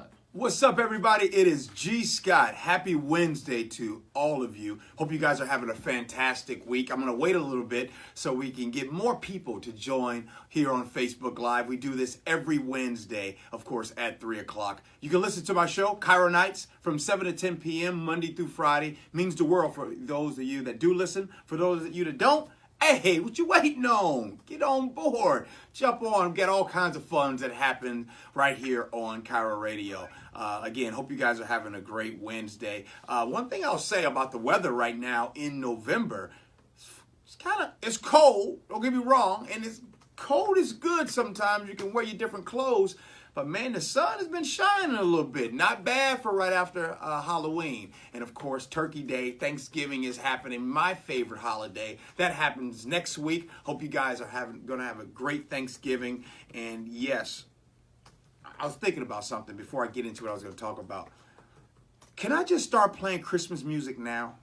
Live. What's up, everybody? It is G. Scott. Happy Wednesday to all of you. Hope you guys are having a fantastic week. I'm going to wait a little bit so we can get more people to join here on Facebook Live. We do this every Wednesday, of course, at 3 o'clock. You can listen to my show, KIRO Nights, from 7 to 10 p.m., Monday through Friday. Means the world for those of you that do listen. For those of you that don't, hey, what you waiting on? Get on board. Jump on. Get all kinds of fun that happen right here on KIRO Radio. Again, hope you guys are having a great Wednesday. One thing I'll say about the weather right now in November, it's cold, don't get me wrong, and it's cold is good sometimes. You can wear your different clothes, but man, the sun has been shining a little bit. Not bad for right after Halloween. And of course, Turkey Day, Thanksgiving is happening, my favorite holiday. That happens next week. Hope you guys are going to have a great Thanksgiving. And yes, I was thinking about something before I get into what I was going to talk about. Can I just start playing Christmas music now?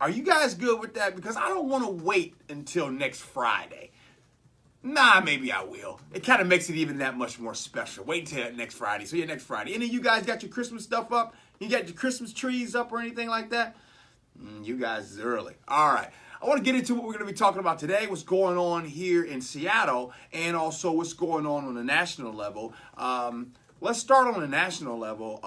Are you guys good with that? Because I don't want to wait until next Friday. Nah, maybe I will. It kind of makes it even that much more special. Wait until next Friday. So yeah, next Friday. Any of you guys got your Christmas stuff up? You got your Christmas trees up or anything like that? You guys is early. All right. I want to get into what we're going to be talking about today, what's going on here in Seattle, and also what's going on the national level. Let's start on the national level.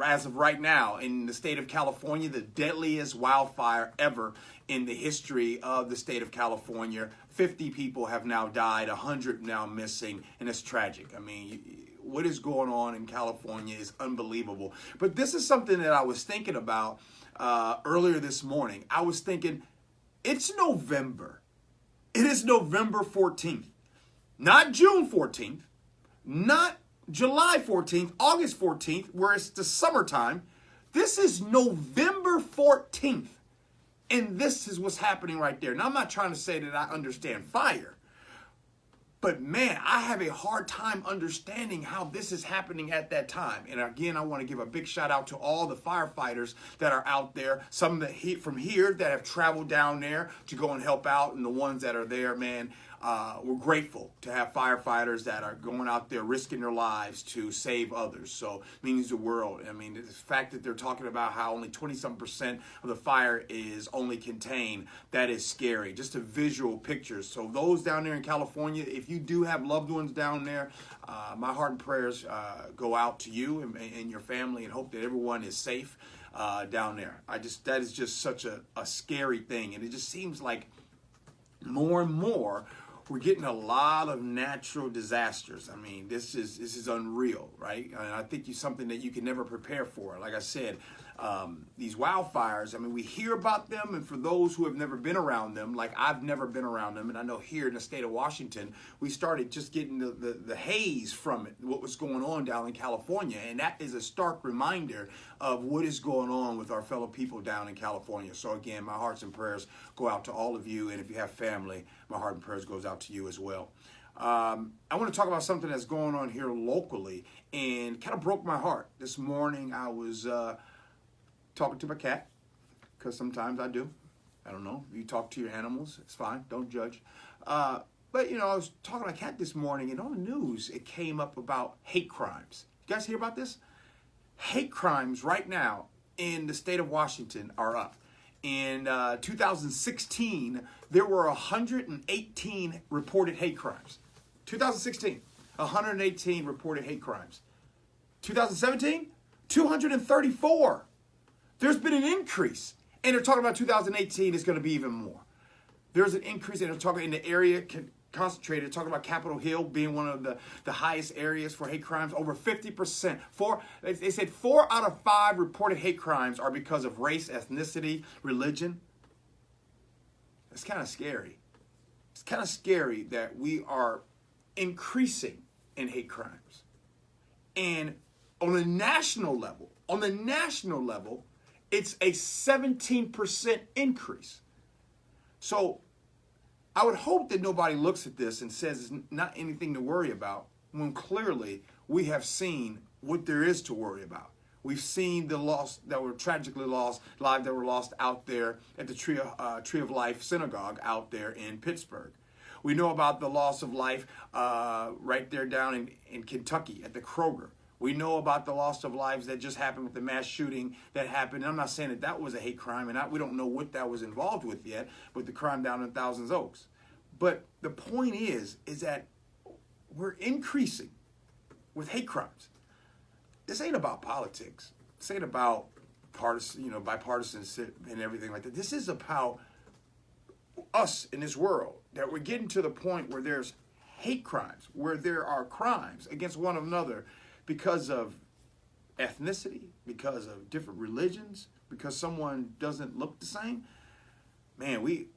As of right now, in the state of California, the deadliest wildfire ever in the history of the state of California. 50 people have now died, 100 now missing, and it's tragic. I mean, what is going on in California is unbelievable. But this is something that I was thinking about earlier this morning. I was thinking, it's November. It is November 14th, not June 14th, not July 14th, August 14th, where it's the summertime. This is November 14th. And this is what's happening right there. Now, I'm not trying to say that I understand fire. But man, I have a hard time understanding how this is happening at that time. And again, I want to give a big shout out to all the firefighters that are out there. Some that from here that have traveled down there to go and help out. And the ones that are there, man, we're grateful to have firefighters that are going out there risking their lives to save others. So it means the world. I mean, the fact that they're talking about how only 20-some% of the fire is only contained, that is scary. Just a visual picture. So those down there in California, if you do have loved ones down there, my heart and prayers go out to you and your family, and hope that everyone is safe down there. That is just such a scary thing. And it just seems like more and more we're getting a lot of natural disasters. I mean, this is unreal, right? And I think it's something that you can never prepare for. Like I said, these wildfires, I mean, we hear about them, and for those who have never been around them, like I've never been around them, and I know here in the state of Washington, we started just getting the haze from it, what was going on down in California, and that is a stark reminder of what is going on with our fellow people down in California. So again, my hearts and prayers go out to all of you, and if you have family, my heart and prayers goes out to you as well. I want to talk about something that's going on here locally, and kind of broke my heart. This morning I was talking to my cat, because sometimes I do. I don't know. You talk to your animals, it's fine. Don't judge. But, you know, I was talking to my cat this morning, and on the news, it came up about hate crimes. You guys hear about this? Hate crimes right now in the state of Washington are up. In 2016, there were 118 reported hate crimes. 2016, 118 reported hate crimes. 2017, 234. There's been an increase. And they're talking about 2018 is going to be even more. There's an increase, and they're talking in the area concentrated, talking about Capitol Hill being one of the highest areas for hate crimes, over 50%. They said 4 out of 5 reported hate crimes are because of race, ethnicity, religion. It's kind of scary. It's kind of scary that we are increasing in hate crimes. And on a national level, it's a 17% increase. So I would hope that nobody looks at this and says it's not anything to worry about, when clearly we have seen what there is to worry about. We've seen the loss that were tragically lost, lives that were lost out there at the Tree of Life Synagogue out there in Pittsburgh. We know about the loss of life right there down in Kentucky at the Kroger, We know about the loss of lives that just happened with the mass shooting that happened. I'm not saying that that was a hate crime, and we don't know what that was involved with yet, with the crime down in Thousands Oaks. But the point is that we're increasing with hate crimes. This ain't about politics. This ain't about bipartisanship and everything like that. This is about us in this world, that we're getting to the point where there's hate crimes, where there are crimes against one another because of ethnicity, because of different religions, because someone doesn't look the same. Man, we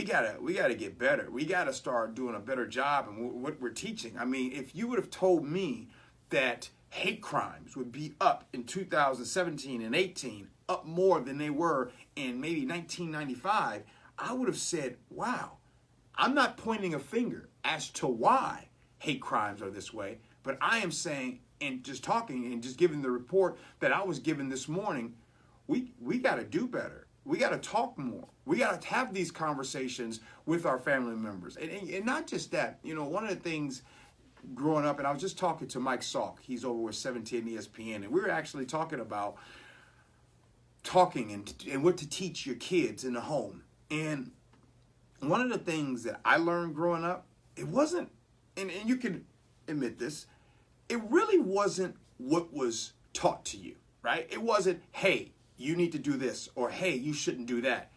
gotta get better. We gotta start doing a better job in what we're teaching. I mean, if you would have told me that hate crimes would be up in 2017 and 18, up more than they were in maybe 1995, I would have said, wow. I'm not pointing a finger as to why hate crimes are this way, but I am saying, and just talking and just giving the report that I was given this morning, we got to do better. We got to talk more. We got to have these conversations with our family members. And not just that. You know, one of the things growing up, and I was just talking to Mike Salk. He's over with 17 ESPN, and we were actually talking about and what to teach your kids in the home. And one of the things that I learned growing up, it wasn't, and you can admit this, it really wasn't what was taught to you, right? It wasn't, hey, you need to do this, or hey, you shouldn't do that.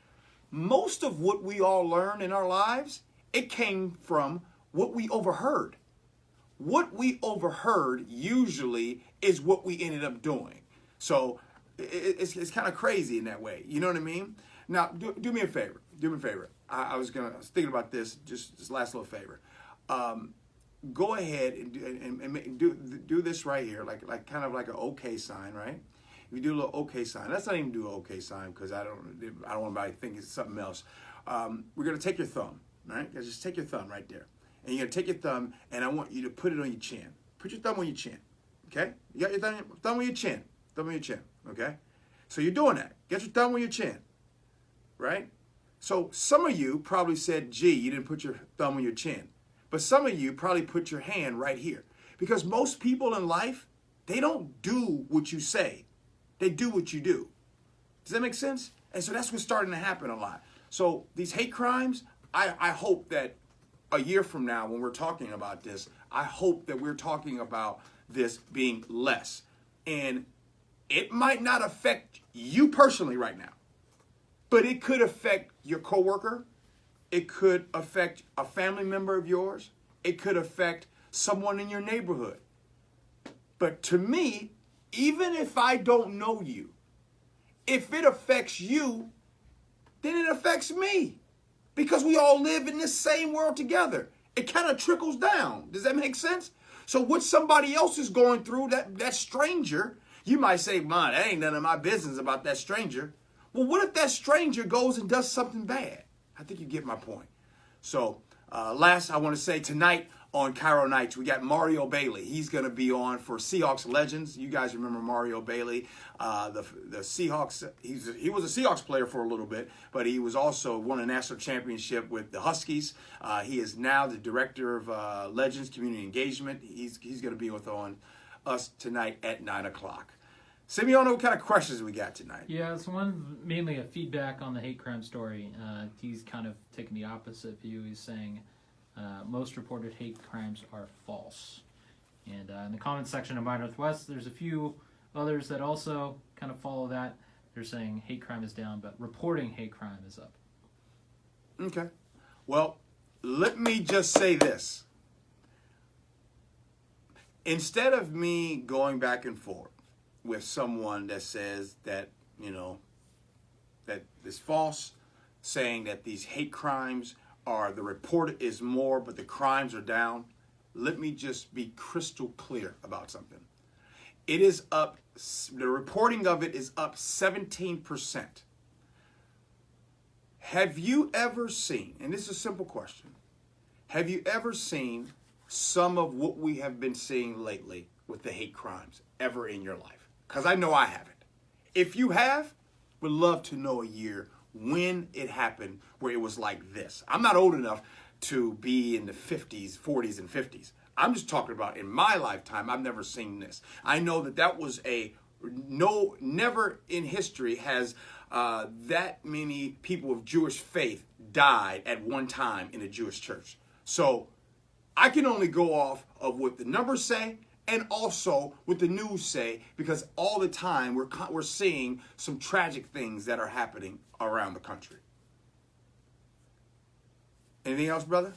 Most of what we all learn in our lives, it came from what we overheard. What we overheard usually is what we ended up doing. So it's kind of crazy in that way. You know what I mean? Now, do me a favor. Do me a favor. I was thinking about this, just this last little favor. Go ahead and do this right here, like kind of like an okay sign, right? If you do a little okay sign, let's not even do an okay sign because I don't want anybody to think it's something else. We're gonna take your thumb, right? Just take your thumb right there, and you're gonna take your thumb, and I want you to put it on your chin. Put your thumb on your chin, okay? You got your thumb on your chin. Thumb on your chin, okay? So you're doing that. Get your thumb on your chin, right? So some of you probably said, gee, you didn't put your thumb on your chin. But some of you probably put your hand right here. Because most people in life, they don't do what you say. They do what you do. Does that make sense? And so that's what's starting to happen a lot. So these hate crimes, I hope that a year from now when we're talking about this, I hope that we're talking about this being less. And it might not affect you personally right now, but it could affect your coworker. It could affect a family member of yours. It could affect someone in your neighborhood. But to me, even if I don't know you, if it affects you, then it affects me. Because we all live in this same world together. It kind of trickles down. Does that make sense? So what somebody else is going through, that stranger, you might say, man, that ain't none of my business about that stranger. Well, what if that stranger goes and does something bad? I think you get my point. So last, I want to say tonight on KIRO Nights, we got Mario Bailey. He's going to be on for Seahawks Legends. You guys remember Mario Bailey, the Seahawks. He was a Seahawks player for a little bit, but he was also won a national championship with the Huskies. He is now the director of Legends Community Engagement. He's going to be on us tonight at 9 o'clock. Simeone, what kind of questions we got tonight? Yeah, it's one mainly a feedback on the hate crime story. He's kind of taking the opposite view. He's saying most reported hate crimes are false. And in the comments section of My Northwest, there's a few others that also kind of follow that. They're saying hate crime is down, but reporting hate crime is up. Okay. Well, let me just say this. Instead of me going back and forth with someone that says that, that is false, saying that these hate crimes are, the report is more, but the crimes are down, let me just be crystal clear about something. It is up, the reporting of it is up 17%. Have you ever seen, and this is a simple question, have you ever seen some of what we have been seeing lately with the hate crimes ever in your life? Because I know I haven't. If you have, would love to know a year when it happened where it was like this. I'm not old enough to be in the 50s, 40s, and 50s. I'm just talking about in my lifetime, I've never seen this. I know that was never in history has that many people of Jewish faith died at one time in a Jewish church. So I can only go off of what the numbers say and also what the news say, because all the time we're seeing some tragic things that are happening around the country. Anything else, brother?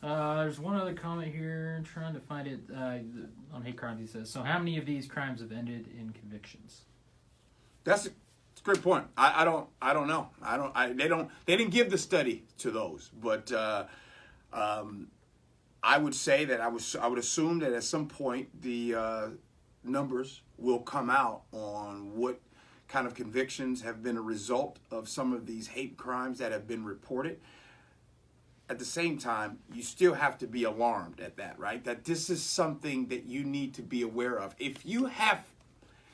There's one other comment here. I'm trying to find it on hate crimes. He says, "So how many of these crimes have ended in convictions?" That's a great point. I don't know. They didn't give the study to those, but I would say that I would assume that at some point the numbers will come out on what kind of convictions have been a result of some of these hate crimes that have been reported. At the same time, you still have to be alarmed at that, right? That this is something that you need to be aware of. If you have,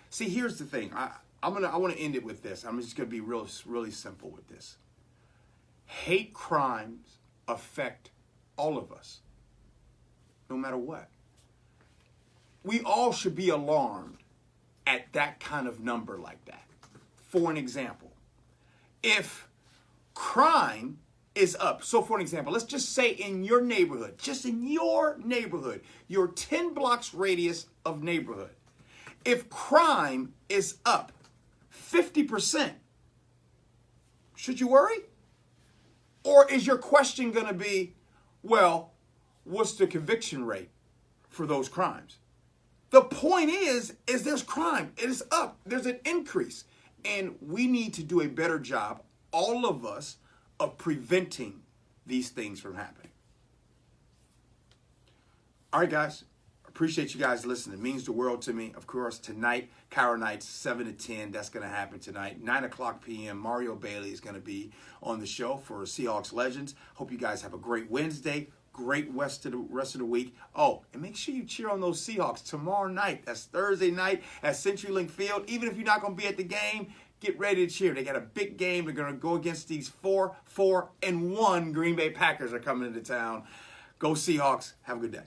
see, here's the thing. I want to end it with this. I'm just going to be really simple with this. Hate crimes affect all of us, no matter what. We all should be alarmed at that kind of number like that. For an example, if crime is up. So for an example, let's just say in your neighborhood, your 10 blocks radius of neighborhood, if crime is up 50%, should you worry? Or is your question going to be, well, what's the conviction rate for those crimes? The point is there's crime. It is up. There's an increase. And we need to do a better job, all of us, of preventing these things from happening. All right, guys. Appreciate you guys listening. It means the world to me. Of course, tonight, KIRO Nights, 7 to 10. That's going to happen tonight. 9 o'clock p.m. Mario Bailey is going to be on the show for Seahawks Legends. Hope you guys have a great Wednesday. Great rest of the week. Oh, and make sure you cheer on those Seahawks tomorrow night. That's Thursday night at CenturyLink Field. Even if you're not going to be at the game, get ready to cheer. They got a big game. They're going to go against these 4-4-1 Green Bay Packers are coming into town. Go Seahawks. Have a good day.